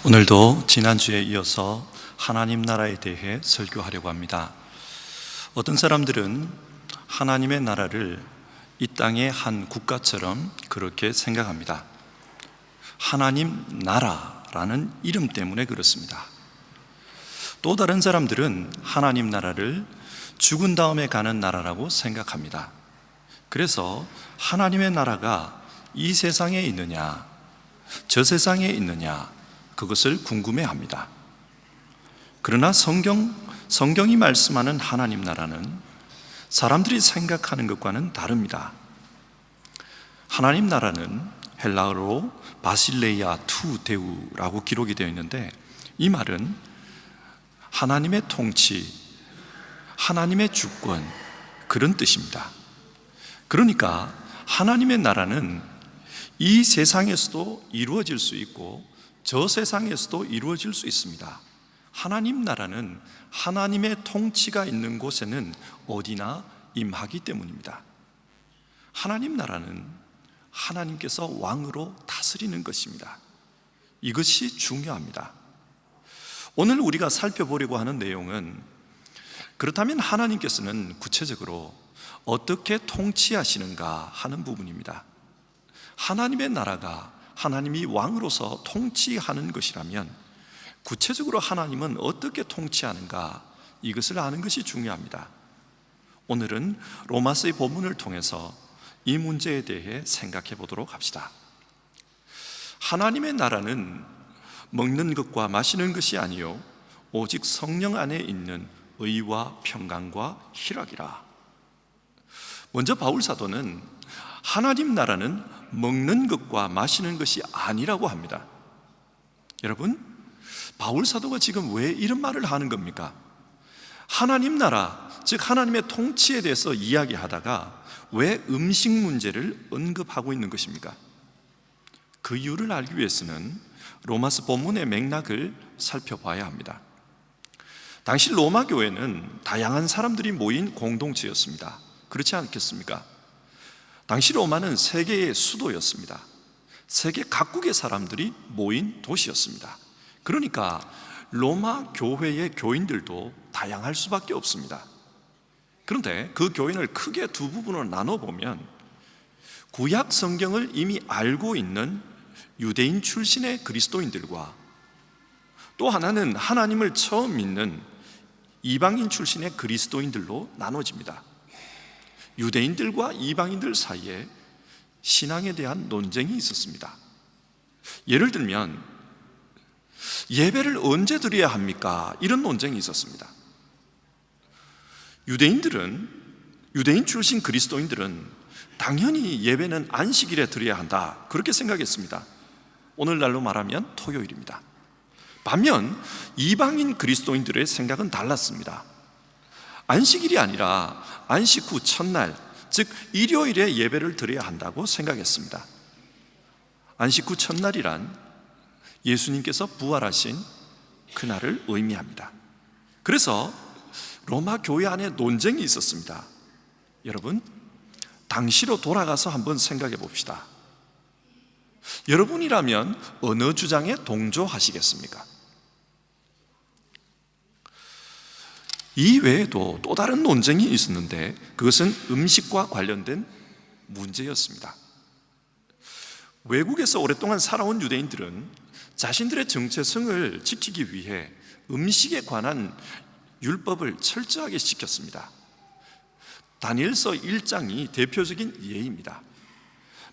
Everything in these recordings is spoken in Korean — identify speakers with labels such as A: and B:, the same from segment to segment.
A: 오늘도 지난주에 이어서 하나님 나라에 대해 설교하려고 합니다. 어떤 사람들은 하나님의 나라를 이 땅의 한 국가처럼 그렇게 생각합니다. 하나님 나라라는 이름 때문에 그렇습니다. 또 다른 사람들은 하나님 나라를 죽은 다음에 가는 나라라고 생각합니다. 그래서 하나님의 나라가 이 세상에 있느냐, 저 세상에 있느냐, 그것을 궁금해합니다. 그러나 성경이 말씀하는 하나님 나라는 사람들이 생각하는 것과는 다릅니다. 하나님 나라는 헬라어로 바실레이아 투 데우라고 기록이 되어 있는데, 이 말은 하나님의 통치, 하나님의 주권, 그런 뜻입니다. 그러니까 하나님의 나라는 이 세상에서도 이루어질 수 있고 저 세상에서도 이루어질 수 있습니다. 하나님 나라는 하나님의 통치가 있는 곳에는 어디나 임하기 때문입니다. 하나님 나라는 하나님께서 왕으로 다스리는 것입니다. 이것이 중요합니다. 오늘 우리가 살펴보려고 하는 내용은, 그렇다면 하나님께서는 구체적으로 어떻게 통치하시는가 하는 부분입니다. 하나님의 나라가 하나님이 왕으로서 통치하는 것이라면 구체적으로 하나님은 어떻게 통치하는가, 이것을 아는 것이 중요합니다. 오늘은 로마서의 본문을 통해서 이 문제에 대해 생각해 보도록 합시다. 하나님의 나라는 먹는 것과 마시는 것이 아니요 오직 성령 안에 있는 의와 평강과 희락이라. 먼저 바울 사도는 하나님 나라는 먹는 것과 마시는 것이 아니라고 합니다. 여러분, 바울 사도가 지금 왜 이런 말을 하는 겁니까? 하나님 나라, 즉 하나님의 통치에 대해서 이야기하다가 왜 음식 문제를 언급하고 있는 것입니까? 그 이유를 알기 위해서는 로마서 본문의 맥락을 살펴봐야 합니다. 당시 로마 교회는 다양한 사람들이 모인 공동체였습니다. 그렇지 않겠습니까? 당시 로마는 세계의 수도였습니다. 세계 각국의 사람들이 모인 도시였습니다. 그러니까 로마 교회의 교인들도 다양할 수밖에 없습니다. 그런데 그 교인을 크게 두 부분으로 나눠보면, 구약 성경을 이미 알고 있는 유대인 출신의 그리스도인들과 또 하나는 하나님을 처음 믿는 이방인 출신의 그리스도인들로 나눠집니다. 유대인들과 이방인들 사이에 신앙에 대한 논쟁이 있었습니다. 예를 들면 예배를 언제 드려야 합니까? 이런 논쟁이 있었습니다. 유대인 출신 그리스도인들은 당연히 예배는 안식일에 드려야 한다, 그렇게 생각했습니다. 오늘날로 말하면 토요일입니다. 반면 이방인 그리스도인들의 생각은 달랐습니다. 안식일이 아니라 안식 후 첫날, 즉 일요일에 예배를 드려야 한다고 생각했습니다. 안식 후 첫날이란 예수님께서 부활하신 그날을 의미합니다. 그래서 로마 교회 안에 논쟁이 있었습니다. 여러분, 당시로 돌아가서 한번 생각해 봅시다. 여러분이라면 어느 주장에 동조하시겠습니까? 이 외에도 또 다른 논쟁이 있었는데, 그것은 음식과 관련된 문제였습니다. 외국에서 오랫동안 살아온 유대인들은 자신들의 정체성을 지키기 위해 음식에 관한 율법을 철저하게 지켰습니다. 다니엘서 1장이 대표적인 예입니다.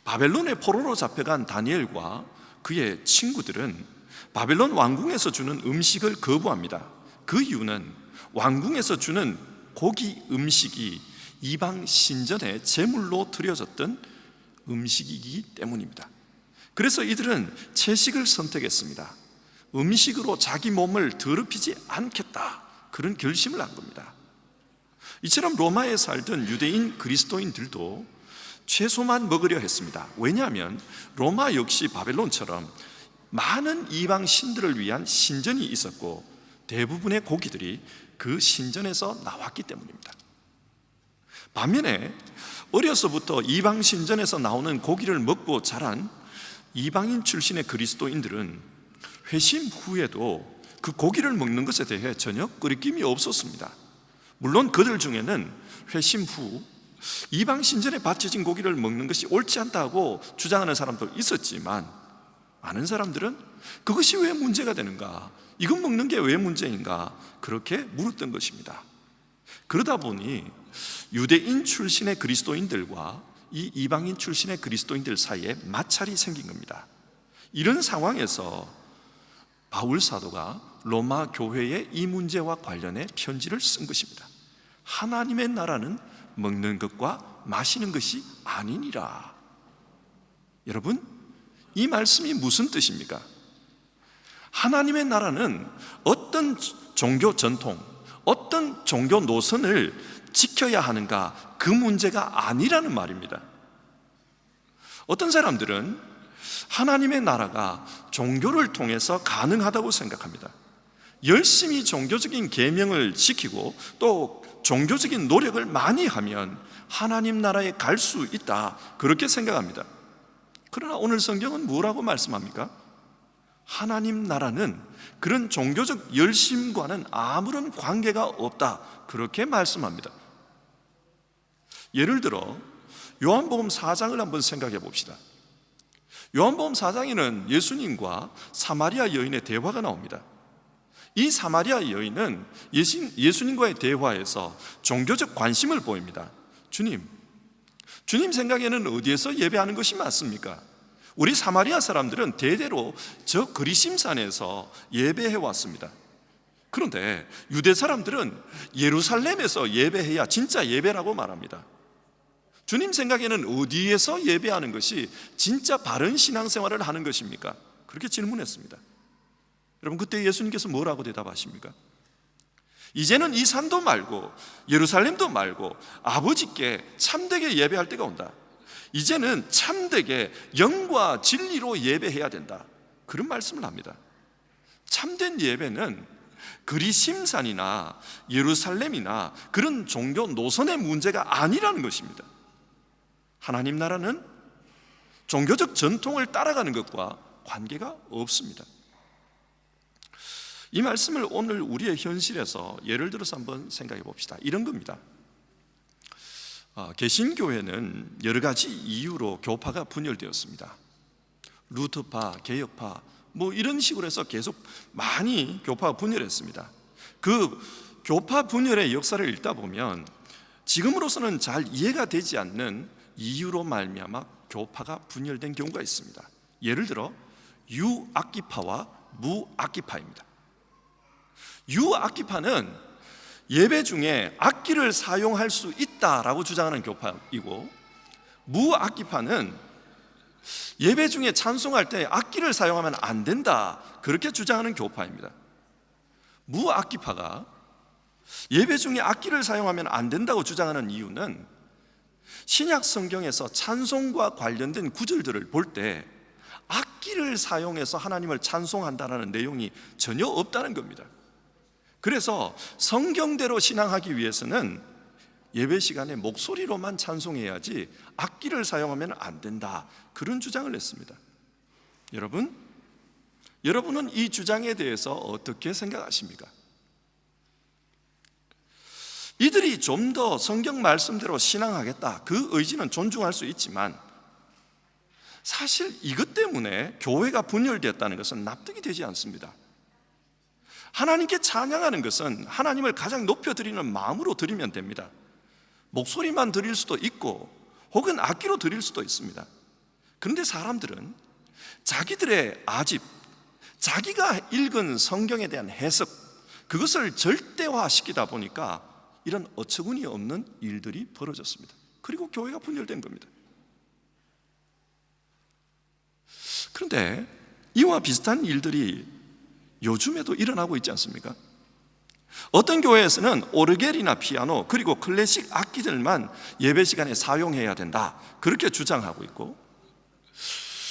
A: 바벨론의 포로로 잡혀간 다니엘과 그의 친구들은 바벨론 왕궁에서 주는 음식을 거부합니다. 그 이유는 왕궁에서 주는 고기 음식이 이방 신전에 제물로 드려졌던 음식이기 때문입니다. 그래서 이들은 채식을 선택했습니다. 음식으로 자기 몸을 더럽히지 않겠다, 그런 결심을 한 겁니다. 이처럼 로마에 살던 유대인 그리스도인들도 채소만 먹으려 했습니다. 왜냐하면 로마 역시 바벨론처럼 많은 이방 신들을 위한 신전이 있었고 대부분의 고기들이 그 신전에서 나왔기 때문입니다. 반면에 어려서부터 이방 신전에서 나오는 고기를 먹고 자란 이방인 출신의 그리스도인들은 회심 후에도 그 고기를 먹는 것에 대해 전혀 거리낌이 없었습니다. 물론 그들 중에는 회심 후 이방 신전에 바쳐진 고기를 먹는 것이 옳지 않다고 주장하는 사람도 있었지만, 많은 사람들은 그것이 왜 문제가 되는가, 이건 먹는 게 왜 문제인가, 그렇게 물었던 것입니다. 그러다 보니 유대인 출신의 그리스도인들과 이 이방인 출신의 그리스도인들 사이에 마찰이 생긴 겁니다. 이런 상황에서 바울 사도가 로마 교회에 이 문제와 관련해 편지를 쓴 것입니다. 하나님의 나라는 먹는 것과 마시는 것이 아니니라. 여러분, 이 말씀이 무슨 뜻입니까? 하나님의 나라는 어떤 종교 전통, 어떤 종교 노선을 지켜야 하는가, 그 문제가 아니라는 말입니다. 어떤 사람들은 하나님의 나라가 종교를 통해서 가능하다고 생각합니다. 열심히 종교적인 계명을 지키고 또 종교적인 노력을 많이 하면 하나님 나라에 갈 수 있다, 그렇게 생각합니다. 그러나 오늘 성경은 뭐라고 말씀합니까? 하나님 나라는 그런 종교적 열심과는 아무런 관계가 없다, 그렇게 말씀합니다. 예를 들어 요한복음 4장을 한번 생각해 봅시다. 요한복음 4장에는 예수님과 사마리아 여인의 대화가 나옵니다. 이 사마리아 여인은 예수님과의 대화에서 종교적 관심을 보입니다. 주님 생각에는 어디에서 예배하는 것이 맞습니까? 우리 사마리아 사람들은 대대로 저 그리심산에서 예배해 왔습니다. 그런데 유대 사람들은 예루살렘에서 예배해야 진짜 예배라고 말합니다. 주님 생각에는 어디에서 예배하는 것이 진짜 바른 신앙생활을 하는 것입니까? 그렇게 질문했습니다. 여러분, 그때 예수님께서 뭐라고 대답하십니까? 이제는 이 산도 말고 예루살렘도 말고 아버지께 참되게 예배할 때가 온다. 이제는 참되게 영과 진리로 예배해야 된다, 그런 말씀을 합니다. 참된 예배는 그리심산이나 예루살렘이나 그런 종교 노선의 문제가 아니라는 것입니다. 하나님 나라는 종교적 전통을 따라가는 것과 관계가 없습니다. 이 말씀을 오늘 우리의 현실에서 예를 들어서 한번 생각해 봅시다. 이런 겁니다. 개신교회는 여러 가지 이유로 교파가 분열되었습니다. 루터파, 개혁파 이런 식으로 해서 계속 많이 교파가 분열했습니다. 그 교파 분열의 역사를 읽다 보면 지금으로서는 잘 이해가 되지 않는 이유로 말미암아 교파가 분열된 경우가 있습니다. 예를 들어 유악기파와 무악기파입니다. 유악기파는 예배 중에 악기를 사용할 수 있다라고 주장하는 교파이고, 무악기파는 예배 중에 찬송할 때 악기를 사용하면 안 된다, 그렇게 주장하는 교파입니다. 무악기파가 예배 중에 악기를 사용하면 안 된다고 주장하는 이유는 신약 성경에서 찬송과 관련된 구절들을 볼 때 악기를 사용해서 하나님을 찬송한다는 내용이 전혀 없다는 겁니다. 그래서 성경대로 신앙하기 위해서는 예배 시간에 목소리로만 찬송해야지 악기를 사용하면 안 된다, 그런 주장을 했습니다. 여러분은 이 주장에 대해서 어떻게 생각하십니까? 이들이 좀 더 성경 말씀대로 신앙하겠다, 그 의지는 존중할 수 있지만 사실 이것 때문에 교회가 분열되었다는 것은 납득이 되지 않습니다. 하나님께 찬양하는 것은 하나님을 가장 높여드리는 마음으로 드리면 됩니다. 목소리만 드릴 수도 있고 혹은 악기로 드릴 수도 있습니다. 그런데 사람들은 자기들의 아집, 자기가 읽은 성경에 대한 해석, 그것을 절대화시키다 보니까 이런 어처구니 없는 일들이 벌어졌습니다. 그리고 교회가 분열된 겁니다. 그런데 이와 비슷한 일들이 요즘에도 일어나고 있지 않습니까? 어떤 교회에서는 오르겔이나 피아노 그리고 클래식 악기들만 예배 시간에 사용해야 된다, 그렇게 주장하고 있고,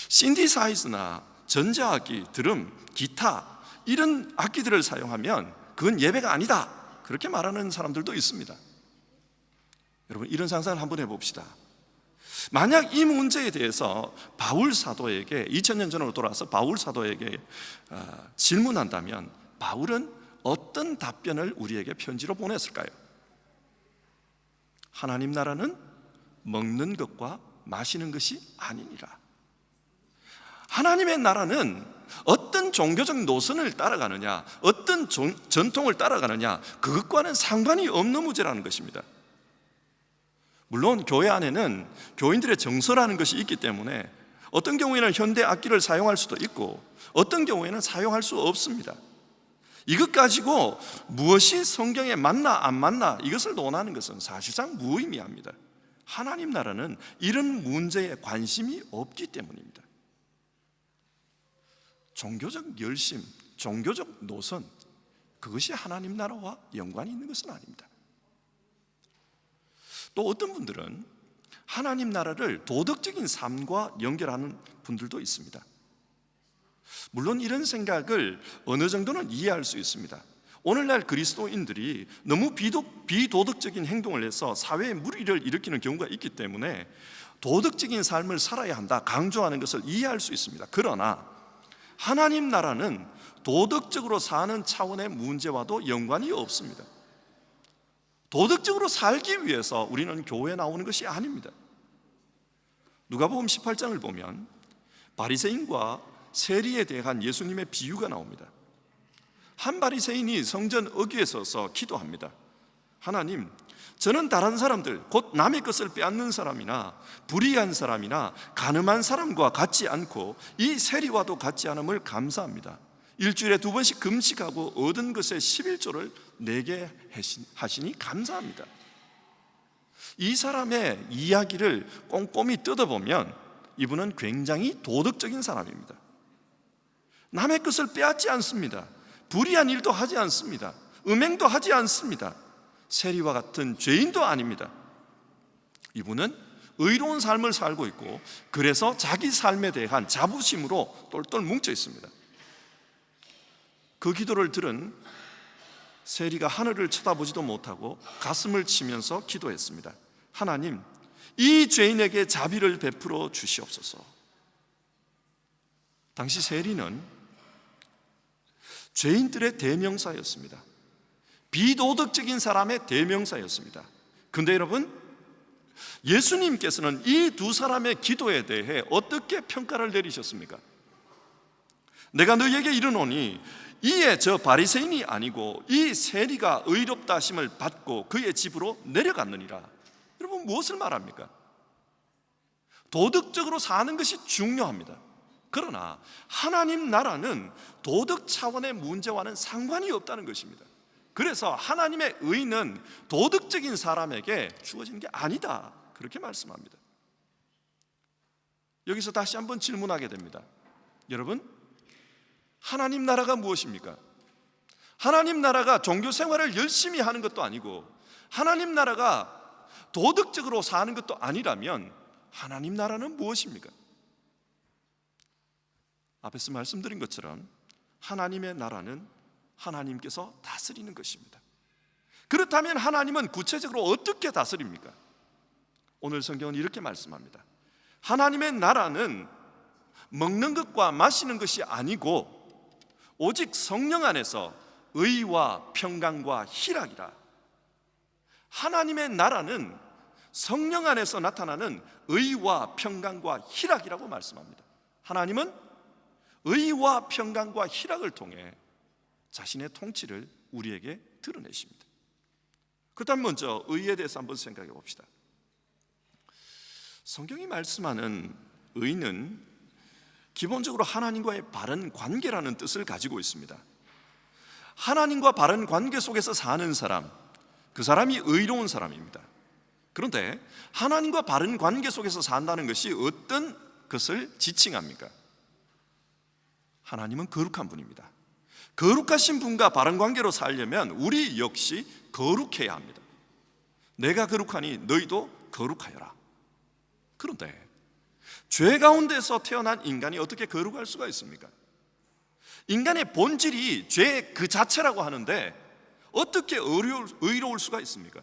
A: 신디사이즈나 전자악기, 드럼, 기타 이런 악기들을 사용하면 그건 예배가 아니다, 그렇게 말하는 사람들도 있습니다. 여러분, 이런 상상을 한번 해봅시다. 만약 이 문제에 대해서 바울 사도에게 2000년 전으로 돌아와서 바울 사도에게 질문한다면 바울은 어떤 답변을 우리에게 편지로 보냈을까요? 하나님 나라는 먹는 것과 마시는 것이 아니니라. 하나님의 나라는 어떤 종교적 노선을 따라가느냐, 어떤 전통을 따라가느냐, 그것과는 상관이 없는 문제라는 것입니다. 물론 교회 안에는 교인들의 정서라는 것이 있기 때문에 어떤 경우에는 현대 악기를 사용할 수도 있고 어떤 경우에는 사용할 수 없습니다. 이것 가지고 무엇이 성경에 맞나 안 맞나 이것을 논하는 것은 사실상 무의미합니다. 하나님 나라는 이런 문제에 관심이 없기 때문입니다. 종교적 열심, 종교적 노선, 그것이 하나님 나라와 연관이 있는 것은 아닙니다. 또 어떤 분들은 하나님 나라를 도덕적인 삶과 연결하는 분들도 있습니다. 물론 이런 생각을 어느 정도는 이해할 수 있습니다. 오늘날 그리스도인들이 너무 비도덕적인 행동을 해서 사회에 물의를 일으키는 경우가 있기 때문에 도덕적인 삶을 살아야 한다 강조하는 것을 이해할 수 있습니다. 그러나 하나님 나라는 도덕적으로 사는 차원의 문제와도 연관이 없습니다. 도덕적으로 살기 위해서 우리는 교회에 나오는 것이 아닙니다. 누가복음 18장을 보면 바리새인과 세리에 대한 예수님의 비유가 나옵니다. 한 바리새인이 성전 어귀에 서서 기도합니다. 하나님, 저는 다른 사람들, 곧 남의 것을 빼앗는 사람이나 불의한 사람이나 간음한 사람과 같지 않고 이 세리와도 같지 않음을 감사합니다. 일주일에 2번씩 금식하고 얻은 것의 11조를 내게 하시니 감사합니다. 이 사람의 이야기를 꼼꼼히 뜯어보면 이분은 굉장히 도덕적인 사람입니다. 남의 것을 빼앗지 않습니다. 불의한 일도 하지 않습니다. 음행도 하지 않습니다. 세리와 같은 죄인도 아닙니다. 이분은 의로운 삶을 살고 있고 그래서 자기 삶에 대한 자부심으로 똘똘 뭉쳐 있습니다. 그 기도를 들은 세리가 하늘을 쳐다보지도 못하고 가슴을 치면서 기도했습니다. 하나님, 이 죄인에게 자비를 베풀어 주시옵소서. 당시 세리는 죄인들의 대명사였습니다. 비도덕적인 사람의 대명사였습니다. 그런데 여러분, 예수님께서는 이 두 사람의 기도에 대해 어떻게 평가를 내리셨습니까? 내가 너희에게 이르노니 이에 저 바리새인이 아니고 이 세리가 의롭다 하심을 받고 그의 집으로 내려갔느니라. 여러분, 무엇을 말합니까? 도덕적으로 사는 것이 중요합니다. 그러나 하나님 나라는 도덕 차원의 문제와는 상관이 없다는 것입니다. 그래서 하나님의 의는 도덕적인 사람에게 주어지는 게 아니다, 그렇게 말씀합니다. 여기서 다시 한번 질문하게 됩니다. 여러분, 하나님 나라가 무엇입니까? 하나님 나라가 종교 생활을 열심히 하는 것도 아니고 하나님 나라가 도덕적으로 사는 것도 아니라면 하나님 나라는 무엇입니까? 앞에서 말씀드린 것처럼 하나님의 나라는 하나님께서 다스리는 것입니다. 그렇다면 하나님은 구체적으로 어떻게 다스립니까? 오늘 성경은 이렇게 말씀합니다. 하나님의 나라는 먹는 것과 마시는 것이 아니고 오직 성령 안에서 의와 평강과 희락이라. 하나님의 나라는 성령 안에서 나타나는 의와 평강과 희락이라고 말씀합니다. 하나님은 의와 평강과 희락을 통해 자신의 통치를 우리에게 드러내십니다. 그렇다면 먼저 의에 대해서 한번 생각해 봅시다. 성경이 말씀하는 의는 기본적으로 하나님과의 바른 관계라는 뜻을 가지고 있습니다. 하나님과 바른 관계 속에서 사는 사람, 그 사람이 의로운 사람입니다. 그런데 하나님과 바른 관계 속에서 산다는 것이 어떤 것을 지칭합니까? 하나님은 거룩한 분입니다. 거룩하신 분과 바른 관계로 살려면 우리 역시 거룩해야 합니다. 내가 거룩하니 너희도 거룩하여라. 그런데 죄 가운데서 태어난 인간이 어떻게 거룩할 수가 있습니까? 인간의 본질이 죄 그 자체라고 하는데 어떻게 의로울 수가 있습니까?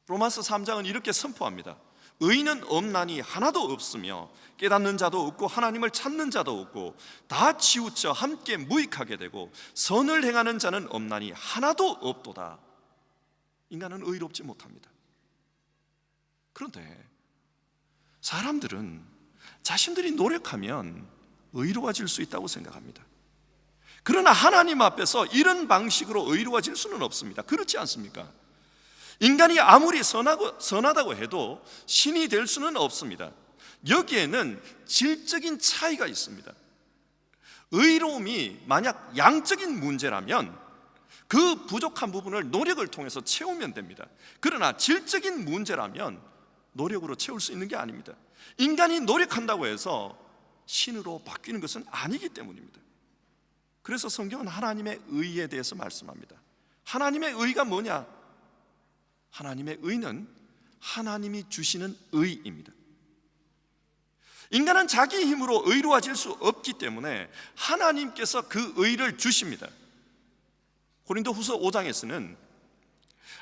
A: 로마서 3장은 이렇게 선포합니다. 의인은 없나니 하나도 없으며 깨닫는 자도 없고 하나님을 찾는 자도 없고 다 치우쳐 함께 무익하게 되고 선을 행하는 자는 없나니 하나도 없도다. 인간은 의롭지 못합니다. 그런데 사람들은 자신들이 노력하면 의로워질 수 있다고 생각합니다. 그러나 하나님 앞에서 이런 방식으로 의로워질 수는 없습니다. 그렇지 않습니까? 인간이 아무리 선하다고 해도 신이 될 수는 없습니다. 여기에는 질적인 차이가 있습니다. 의로움이 만약 양적인 문제라면 그 부족한 부분을 노력을 통해서 채우면 됩니다. 그러나 질적인 문제라면 노력으로 채울 수 있는 게 아닙니다. 인간이 노력한다고 해서 신으로 바뀌는 것은 아니기 때문입니다. 그래서 성경은 하나님의 의에 대해서 말씀합니다. 하나님의 의가 뭐냐? 하나님의 의는 하나님이 주시는 의입니다. 인간은 자기 힘으로 의로워질 수 없기 때문에 하나님께서 그 의를 주십니다. 고린도후서 5장에서는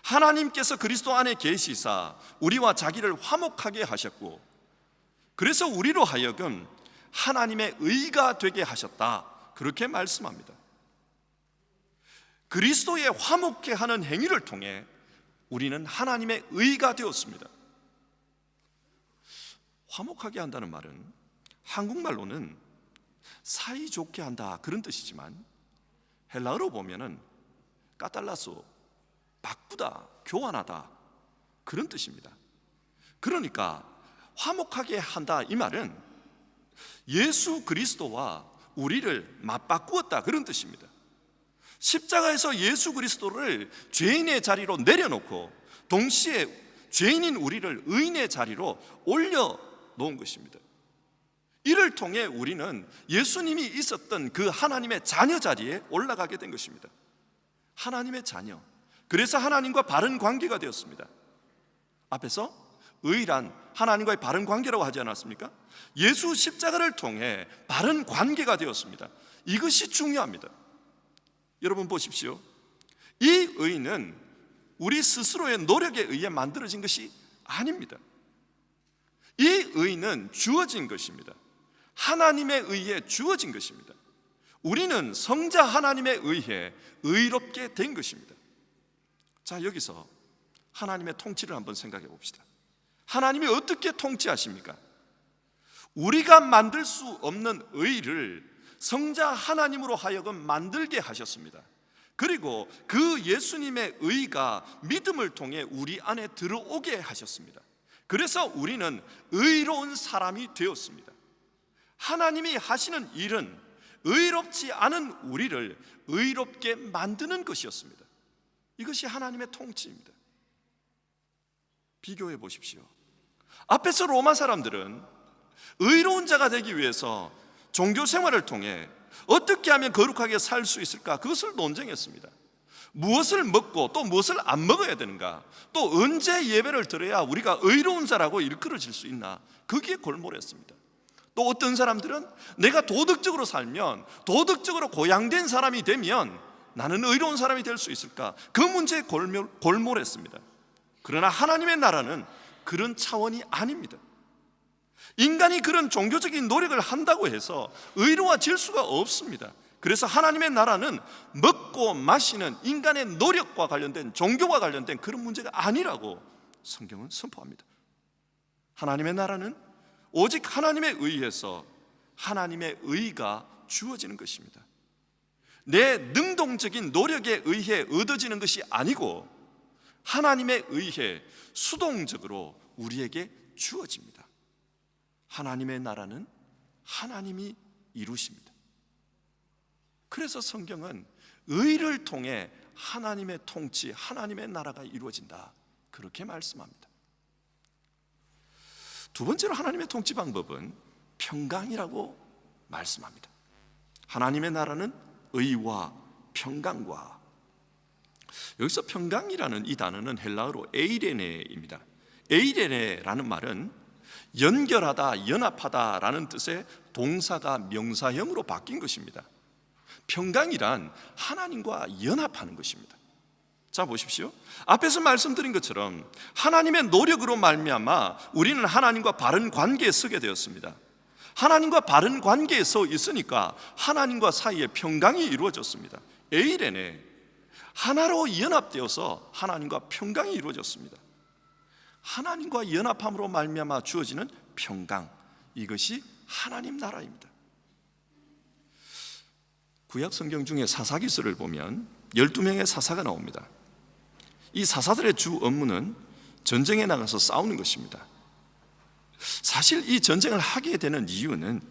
A: 하나님께서 그리스도 안에 계시사 우리와 자기를 화목하게 하셨고 그래서 우리로 하여금 하나님의 의가 되게 하셨다, 그렇게 말씀합니다. 그리스도의 화목케 하는 행위를 통해 우리는 하나님의 의가 되었습니다. 화목하게 한다는 말은 한국말로는 사이좋게 한다, 그런 뜻이지만 헬라어로 보면은 까탈라소, 바꾸다, 교환하다, 그런 뜻입니다. 그러니까 화목하게 한다, 이 말은 예수 그리스도와 우리를 맞바꾸었다, 그런 뜻입니다. 십자가에서 예수 그리스도를 죄인의 자리로 내려놓고 동시에 죄인인 우리를 의인의 자리로 올려놓은 것입니다. 이를 통해 우리는 예수님이 있었던 그 하나님의 자녀 자리에 올라가게 된 것입니다. 하나님의 자녀, 그래서 하나님과 바른 관계가 되었습니다. 앞에서 의란 하나님과의 바른 관계라고 하지 않았습니까? 예수 십자가를 통해 바른 관계가 되었습니다. 이것이 중요합니다. 여러분 보십시오. 이 의는 우리 스스로의 노력에 의해 만들어진 것이 아닙니다. 이 의는 주어진 것입니다. 하나님에 의해 주어진 것입니다. 우리는 성자 하나님에 의해 의롭게 된 것입니다. 자, 여기서 하나님의 통치를 한번 생각해 봅시다. 하나님이 어떻게 통치하십니까? 우리가 만들 수 없는 의를 성자 하나님으로 하여금 만들게 하셨습니다. 그리고 그 예수님의 의가 믿음을 통해 우리 안에 들어오게 하셨습니다. 그래서 우리는 의로운 사람이 되었습니다. 하나님이 하시는 일은 의롭지 않은 우리를 의롭게 만드는 것이었습니다. 이것이 하나님의 통치입니다. 비교해 보십시오. 앞에서 로마 사람들은 의로운 자가 되기 위해서 종교 생활을 통해 어떻게 하면 거룩하게 살 수 있을까, 그것을 논쟁했습니다. 무엇을 먹고 또 무엇을 안 먹어야 되는가, 또 언제 예배를 드려야 우리가 의로운 자라고 일컬어질 수 있나, 거기에 골몰했습니다. 또 어떤 사람들은 내가 도덕적으로 살면, 도덕적으로 고양된 사람이 되면 나는 의로운 사람이 될 수 있을까, 그 문제에 골몰했습니다. 그러나 하나님의 나라는 그런 차원이 아닙니다. 인간이 그런 종교적인 노력을 한다고 해서 의로워질 수가 없습니다. 그래서 하나님의 나라는 먹고 마시는 인간의 노력과 관련된, 종교와 관련된 그런 문제가 아니라고 성경은 선포합니다. 하나님의 나라는 오직 하나님에 의해서 하나님의 의가 주어지는 것입니다. 내 능동적인 노력에 의해 얻어지는 것이 아니고 하나님에 의해 수동적으로 우리에게 주어집니다. 하나님의 나라는 하나님이 이루십니다. 그래서 성경은 의를 통해 하나님의 통치, 하나님의 나라가 이루어진다, 그렇게 말씀합니다. 두 번째로 하나님의 통치 방법은 평강이라고 말씀합니다. 하나님의 나라는 의와 평강과, 여기서 평강이라는 이 단어는 헬라어로 에이레네입니다. 에이레네라는 말은 연결하다, 연합하다라는 뜻의 동사가 명사형으로 바뀐 것입니다. 평강이란 하나님과 연합하는 것입니다. 자 보십시오. 앞에서 말씀드린 것처럼 하나님의 노력으로 말미암아 우리는 하나님과 바른 관계에 서게 되었습니다. 하나님과 바른 관계에 서 있으니까 하나님과 사이에 평강이 이루어졌습니다. 에이렌에 하나로 연합되어서 하나님과 평강이 이루어졌습니다. 하나님과 연합함으로 말미암아 주어지는 평강, 이것이 하나님 나라입니다. 구약 성경 중에 사사기서를 보면 12명의 사사가 나옵니다. 이 사사들의 주 업무는 전쟁에 나가서 싸우는 것입니다. 사실 이 전쟁을 하게 되는 이유는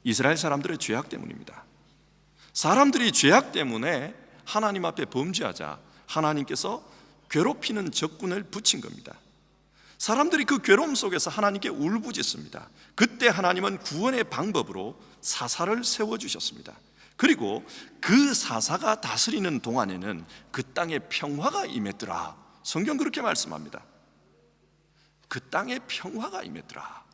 A: 이스라엘 사람들의 죄악 때문입니다. 사람들이 죄악 때문에 하나님 앞에 범죄하자 하나님께서 괴롭히는 적군을 붙인 겁니다. 사람들이 그 괴로움 속에서 하나님께 울부짖습니다. 그때 하나님은 구원의 방법으로 사사를 세워주셨습니다. 그리고 그 사사가 다스리는 동안에는 그 땅에 평화가 임했더라. 성경 그렇게 말씀합니다. 그 땅에 평화가 임했더라.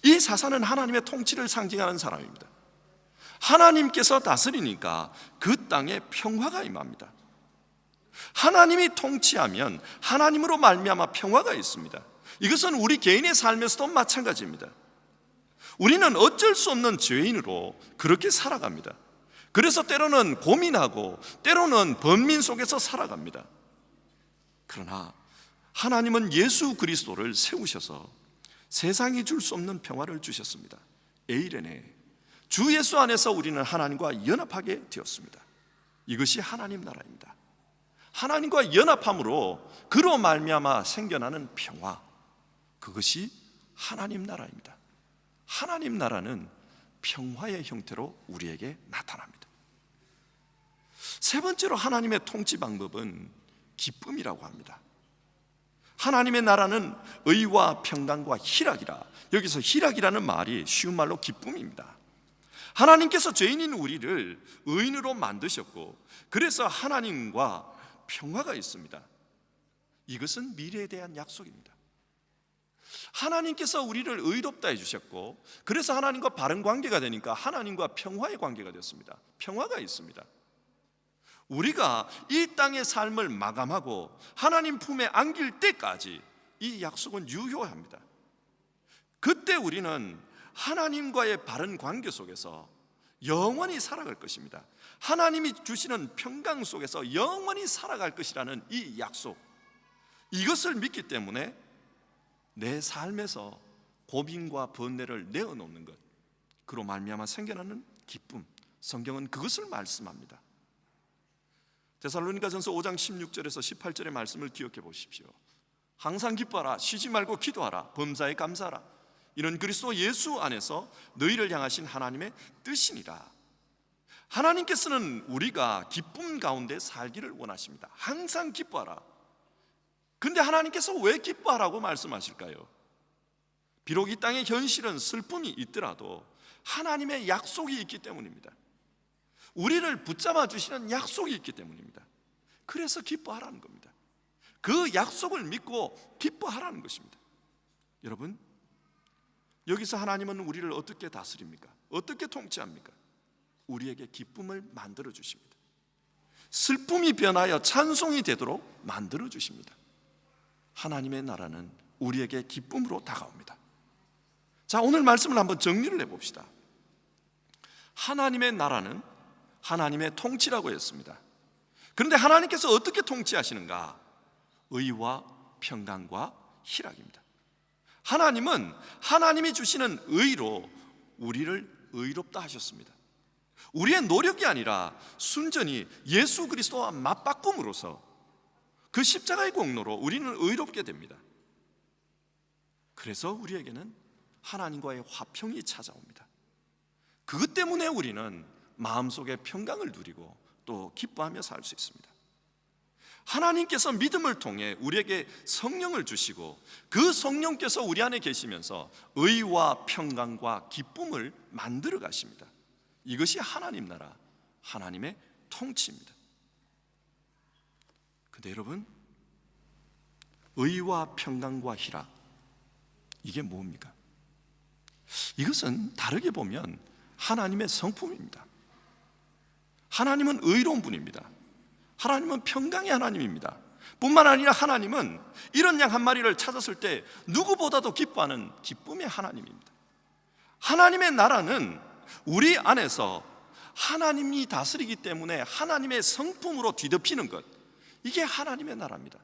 A: 이 사사는 하나님의 통치를 상징하는 사람입니다. 하나님께서 다스리니까 그 땅에 평화가 임합니다. 하나님이 통치하면 하나님으로 말미암아 평화가 있습니다. 이것은 우리 개인의 삶에서도 마찬가지입니다. 우리는 어쩔 수 없는 죄인으로 그렇게 살아갑니다. 그래서 때로는 고민하고 때로는 번민 속에서 살아갑니다. 그러나 하나님은 예수 그리스도를 세우셔서 세상이 줄 수 없는 평화를 주셨습니다. 에이레네, 주 예수 안에서 우리는 하나님과 연합하게 되었습니다. 이것이 하나님 나라입니다. 하나님과 연합함으로 그로 말미암아 생겨나는 평화, 그것이 하나님 나라입니다. 하나님 나라는 평화의 형태로 우리에게 나타납니다. 세 번째로 하나님의 통치 방법은 기쁨이라고 합니다. 하나님의 나라는 의와 평강과 희락이라. 여기서 희락이라는 말이 쉬운 말로 기쁨입니다. 하나님께서 죄인인 우리를 의인으로 만드셨고 그래서 하나님과 평화가 있습니다. 이것은 미래에 대한 약속입니다. 하나님께서 우리를 의롭다 해주셨고 그래서 하나님과 바른 관계가 되니까 하나님과 평화의 관계가 됐습니다. 평화가 있습니다. 우리가 이 땅의 삶을 마감하고 하나님 품에 안길 때까지 이 약속은 유효합니다. 그때 우리는 하나님과의 바른 관계 속에서 영원히 살아갈 것입니다. 하나님이 주시는 평강 속에서 영원히 살아갈 것이라는 이 약속, 이것을 믿기 때문에 내 삶에서 고민과 번뇌를 내어놓는 것, 그로 말미암아 생겨나는 기쁨, 성경은 그것을 말씀합니다. 데살로니가전서 5장 16절에서 18절의 말씀을 기억해 보십시오. 항상 기뻐하라, 쉬지 말고 기도하라, 범사에 감사하라. 이는 그리스도 예수 안에서 너희를 향하신 하나님의 뜻이니라. 하나님께서는 우리가 기쁨 가운데 살기를 원하십니다. 항상 기뻐하라. 근데 하나님께서 왜 기뻐하라고 말씀하실까요? 비록 이 땅의 현실은 슬픔이 있더라도 하나님의 약속이 있기 때문입니다. 우리를 붙잡아 주시는 약속이 있기 때문입니다. 그래서 기뻐하라는 겁니다. 그 약속을 믿고 기뻐하라는 것입니다. 여러분, 여기서 하나님은 우리를 어떻게 다스립니까? 어떻게 통치합니까? 우리에게 기쁨을 만들어 주십니다. 슬픔이 변하여 찬송이 되도록 만들어 주십니다. 하나님의 나라는 우리에게 기쁨으로 다가옵니다. 자, 오늘 말씀을 한번 정리를 해봅시다. 하나님의 나라는 하나님의 통치라고 했습니다. 그런데 하나님께서 어떻게 통치하시는가? 의와 평강과 희락입니다. 하나님은 하나님이 주시는 의로 우리를 의롭다 하셨습니다. 우리의 노력이 아니라 순전히 예수 그리스도와 맞바꿈으로써 그 십자가의 공로로 우리는 의롭게 됩니다. 그래서 우리에게는 하나님과의 화평이 찾아옵니다. 그것 때문에 우리는 마음속에 평강을 누리고 또 기뻐하며 살 수 있습니다. 하나님께서 믿음을 통해 우리에게 성령을 주시고 그 성령께서 우리 안에 계시면서 의와 평강과 기쁨을 만들어 가십니다. 이것이 하나님 나라, 하나님의 통치입니다. 근데 여러분, 의와 평강과 희락, 이게 뭡니까? 이것은 다르게 보면 하나님의 성품입니다. 하나님은 의로운 분입니다. 하나님은 평강의 하나님입니다. 뿐만 아니라 하나님은 이런 양 한 마리를 찾았을 때 누구보다도 기뻐하는 기쁨의 하나님입니다. 하나님의 나라는 우리 안에서 하나님이 다스리기 때문에 하나님의 성품으로 뒤덮이는 것, 이게 하나님의 나라입니다.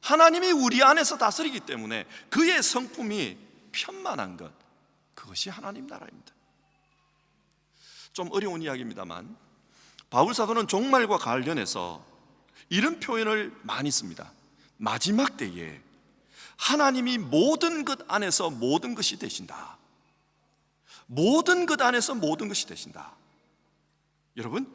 A: 하나님이 우리 안에서 다스리기 때문에 그의 성품이 편만한 것, 그것이 하나님 나라입니다. 좀 어려운 이야기입니다만 바울 사도는 종말과 관련해서 이런 표현을 많이 씁니다. 마지막 때에 하나님이 모든 것 안에서 모든 것이 되신다. 모든 것 안에서 모든 것이 되신다. 여러분,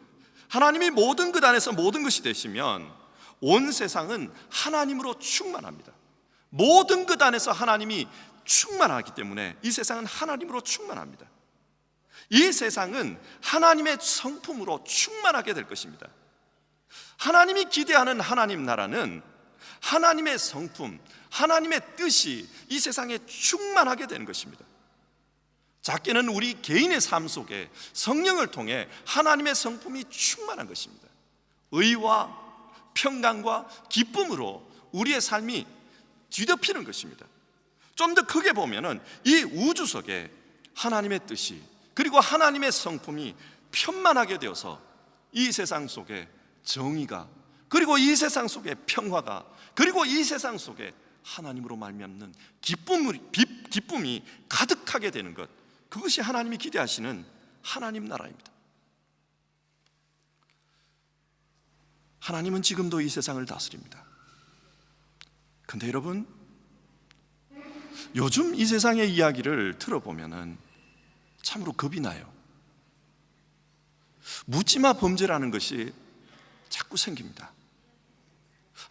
A: 하나님이 모든 것 안에서 모든 것이 되시면 온 세상은 하나님으로 충만합니다. 모든 것 안에서 하나님이 충만하기 때문에 이 세상은 하나님으로 충만합니다. 이 세상은 하나님의 성품으로 충만하게 될 것입니다. 하나님이 기대하는 하나님 나라는 하나님의 성품, 하나님의 뜻이 이 세상에 충만하게 되는 것입니다. 작게는 우리 개인의 삶 속에 성령을 통해 하나님의 성품이 충만한 것입니다. 의와 평강과 기쁨으로 우리의 삶이 뒤덮이는 것입니다. 좀 더 크게 보면은 이 우주 속에 하나님의 뜻이 그리고 하나님의 성품이 편만하게 되어서 이 세상 속에 정의가, 그리고 이 세상 속에 평화가, 그리고 이 세상 속에 하나님으로 말미암는 기쁨이 가득하게 되는 것, 그것이 하나님이 기대하시는 하나님 나라입니다. 하나님은 지금도 이 세상을 다스립니다. 근데 여러분, 요즘 이 세상의 이야기를 들어보면은 참으로 겁이 나요. 묻지마 범죄라는 것이 자꾸 생깁니다.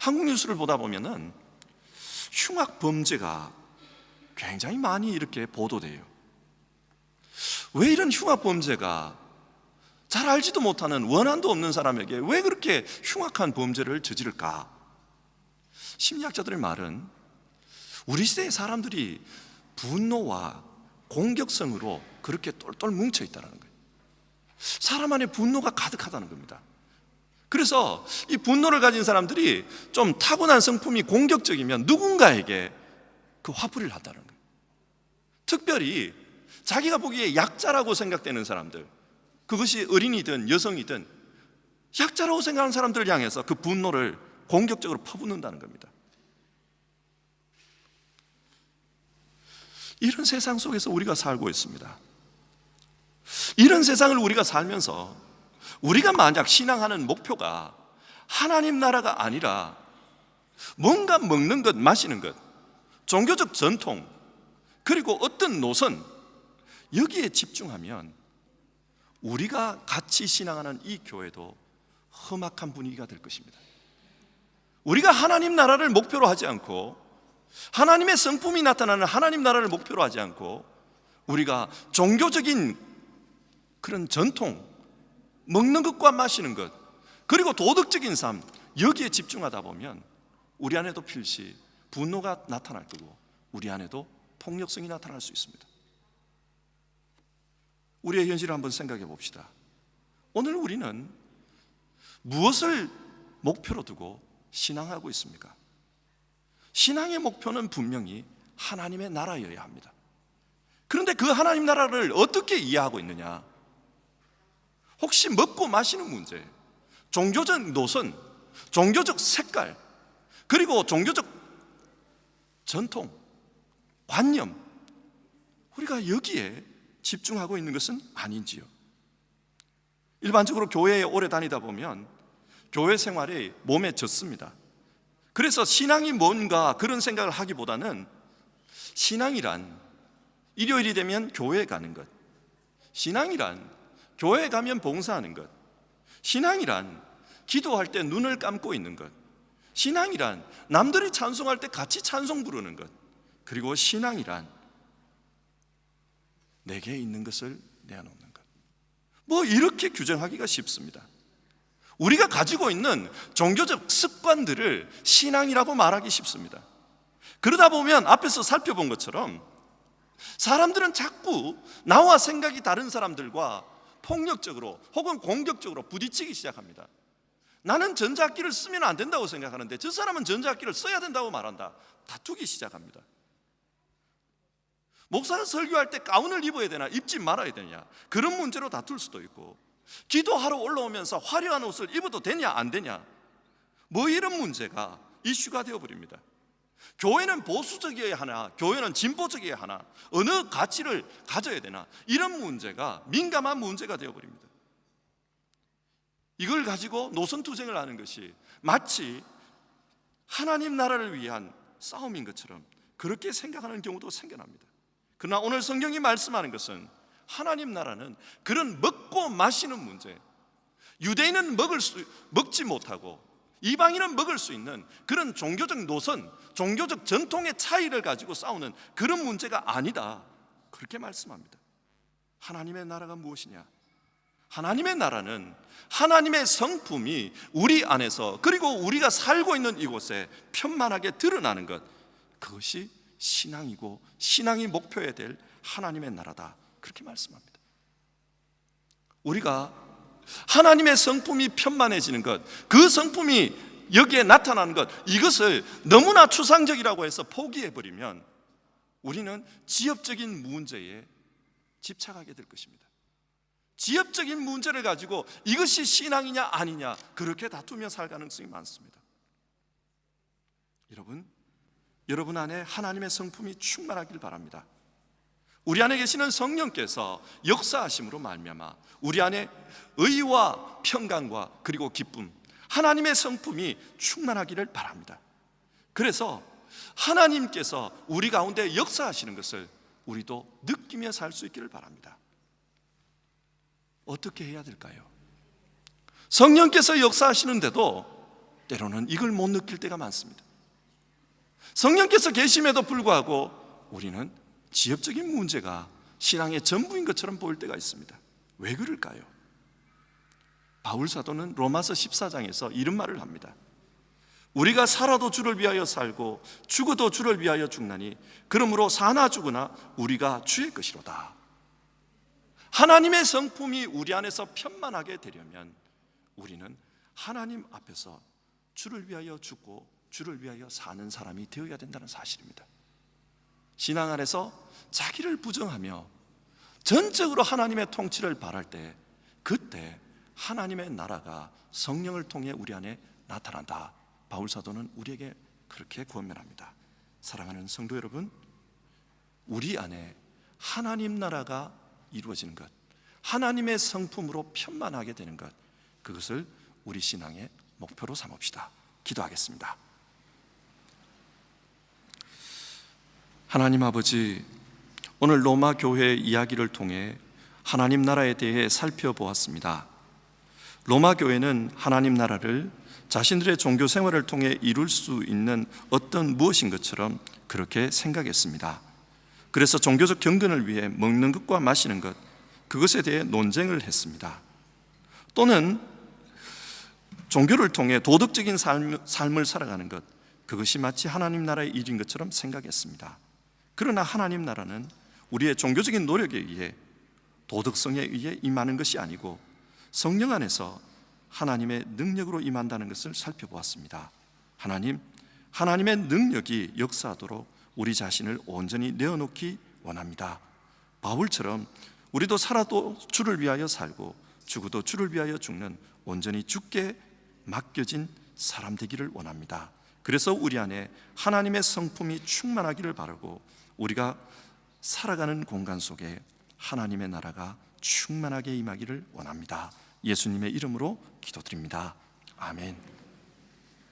A: 한국 뉴스를 보다 보면은 흉악 범죄가 굉장히 많이 이렇게 보도돼요. 왜 이런 흉악 범죄가 잘 알지도 못하는 원한도 없는 사람에게 왜 그렇게 흉악한 범죄를 저지를까? 심리학자들의 말은 우리 시대의 사람들이 분노와 공격성으로 그렇게 똘똘 뭉쳐 있다는 거예요. 사람 안에 분노가 가득하다는 겁니다. 그래서 이 분노를 가진 사람들이 좀 타고난 성품이 공격적이면 누군가에게 그 화풀이를 한다는 거예요. 특별히 자기가 보기에 약자라고 생각되는 사람들, 그것이 어린이든 여성이든 약자라고 생각하는 사람들을 향해서 그 분노를 공격적으로 퍼붓는다는 겁니다. 이런 세상 속에서 우리가 살고 있습니다. 이런 세상을 우리가 살면서 우리가 만약 신앙하는 목표가 하나님 나라가 아니라 뭔가 먹는 것, 마시는 것, 종교적 전통, 그리고 어떤 노선, 여기에 집중하면 우리가 같이 신앙하는 이 교회도 험악한 분위기가 될 것입니다. 우리가 하나님 나라를 목표로 하지 않고 하나님의 성품이 나타나는 하나님 나라를 목표로 하지 않고 우리가 종교적인 그런 전통, 먹는 것과 마시는 것, 그리고 도덕적인 삶, 여기에 집중하다 보면 우리 안에도 필시 분노가 나타날 거고 우리 안에도 폭력성이 나타날 수 있습니다. 우리의 현실을 한번 생각해 봅시다. 오늘 우리는 무엇을 목표로 두고 신앙하고 있습니까? 신앙의 목표는 분명히 하나님의 나라여야 합니다. 그런데 그 하나님 나라를 어떻게 이해하고 있느냐? 혹시 먹고 마시는 문제, 종교적 노선, 종교적 색깔, 그리고 종교적 전통, 관념, 우리가 여기에 집중하고 있는 것은 아닌지요? 일반적으로 교회에 오래 다니다 보면 교회 생활이 몸에 젖습니다. 그래서 신앙이 뭔가 그런 생각을 하기보다는 신앙이란 일요일이 되면 교회에 가는 것, 신앙이란 교회에 가면 봉사하는 것, 신앙이란 기도할 때 눈을 감고 있는 것, 신앙이란 남들이 찬송할 때 같이 찬송 부르는 것, 그리고 신앙이란 내게 있는 것을 내어놓는 것. 뭐 이렇게 규정하기가 쉽습니다. 우리가 가지고 있는 종교적 습관들을 신앙이라고 말하기 쉽습니다. 그러다 보면 앞에서 살펴본 것처럼 사람들은 자꾸 나와 생각이 다른 사람들과 폭력적으로 혹은 공격적으로 부딪히기 시작합니다. 나는 전자악기를 쓰면 안 된다고 생각하는데 저 사람은 전자악기를 써야 된다고 말한다. 다투기 시작합니다. 목사가 설교할 때 가운을 입어야 되나 입지 말아야 되냐, 그런 문제로 다툴 수도 있고, 기도하러 올라오면서 화려한 옷을 입어도 되냐 안 되냐, 뭐 이런 문제가 이슈가 되어버립니다. 교회는 보수적이어야 하나, 교회는 진보적이어야 하나, 어느 가치를 가져야 되나, 이런 문제가 민감한 문제가 되어버립니다. 이걸 가지고 노선투쟁을 하는 것이 마치 하나님 나라를 위한 싸움인 것처럼 그렇게 생각하는 경우도 생겨납니다. 그러나 오늘 성경이 말씀하는 것은 하나님 나라는 그런 먹고 마시는 문제, 유대인은 먹지 못하고 이방인은 먹을 수 있는 그런 종교적 노선, 종교적 전통의 차이를 가지고 싸우는 그런 문제가 아니다, 그렇게 말씀합니다. 하나님의 나라가 무엇이냐? 하나님의 나라는 하나님의 성품이 우리 안에서, 그리고 우리가 살고 있는 이곳에 편만하게 드러나는 것, 그것이 신앙이고 신앙이 목표해야 될 하나님의 나라다, 그렇게 말씀합니다. 우리가 하나님의 성품이 편만해지는 것, 그 성품이 여기에 나타나는 것, 이것을 너무나 추상적이라고 해서 포기해버리면 우리는 지엽적인 문제에 집착하게 될 것입니다. 지엽적인 문제를 가지고 이것이 신앙이냐 아니냐 그렇게 다투며 살 가능성이 많습니다. 여러분 안에 하나님의 성품이 충만하길 바랍니다. 우리 안에 계시는 성령께서 역사하심으로 말미암아 우리 안에 의와 평강과 그리고 기쁨, 하나님의 성품이 충만하기를 바랍니다. 그래서 하나님께서 우리 가운데 역사하시는 것을 우리도 느끼며 살 수 있기를 바랍니다. 어떻게 해야 될까요? 성령께서 역사하시는데도 때로는 이걸 못 느낄 때가 많습니다. 성령께서 계심에도 불구하고 우리는 지엽적인 문제가 신앙의 전부인 것처럼 보일 때가 있습니다. 왜 그럴까요? 바울 사도는 로마서 14장에서 이런 말을 합니다. 우리가 살아도 주를 위하여 살고 죽어도 주를 위하여 죽나니 그러므로 사나 죽으나 우리가 주의 것이로다. 하나님의 성품이 우리 안에서 편만하게 되려면 우리는 하나님 앞에서 주를 위하여 죽고 주를 위하여 사는 사람이 되어야 된다는 사실입니다. 신앙 안에서 자기를 부정하며 전적으로 하나님의 통치를 바랄 때, 그때 하나님의 나라가 성령을 통해 우리 안에 나타난다, 바울 사도는 우리에게 그렇게 권면합니다. 사랑하는 성도 여러분, 우리 안에 하나님 나라가 이루어지는 것, 하나님의 성품으로 편만하게 되는 것, 그것을 우리 신앙의 목표로 삼읍시다. 기도하겠습니다. 하나님 아버지, 오늘 로마 교회의 이야기를 통해 하나님 나라에 대해 살펴보았습니다. 로마 교회는 하나님 나라를 자신들의 종교 생활을 통해 이룰 수 있는 어떤 무엇인 것처럼 그렇게 생각했습니다. 그래서 종교적 경건을 위해 먹는 것과 마시는 것, 그것에 대해 논쟁을 했습니다. 또는 종교를 통해 도덕적인 삶을 살아가는 것, 그것이 마치 하나님 나라의 일인 것처럼 생각했습니다. 그러나 하나님 나라는 우리의 종교적인 노력에 의해, 도덕성에 의해 임하는 것이 아니고 성령 안에서 하나님의 능력으로 임한다는 것을 살펴보았습니다. 하나님의 능력이 역사하도록 우리 자신을 온전히 내어놓기 원합니다. 바울처럼 우리도 살아도 주를 위하여 살고 죽어도 주를 위하여 죽는 온전히 주께 맡겨진 사람 되기를 원합니다. 그래서 우리 안에 하나님의 성품이 충만하기를 바라고 우리가 살아가는 공간 속에 하나님의 나라가 충만하게 임하기를 원합니다. 예수님의 이름으로 기도드립니다. 아멘.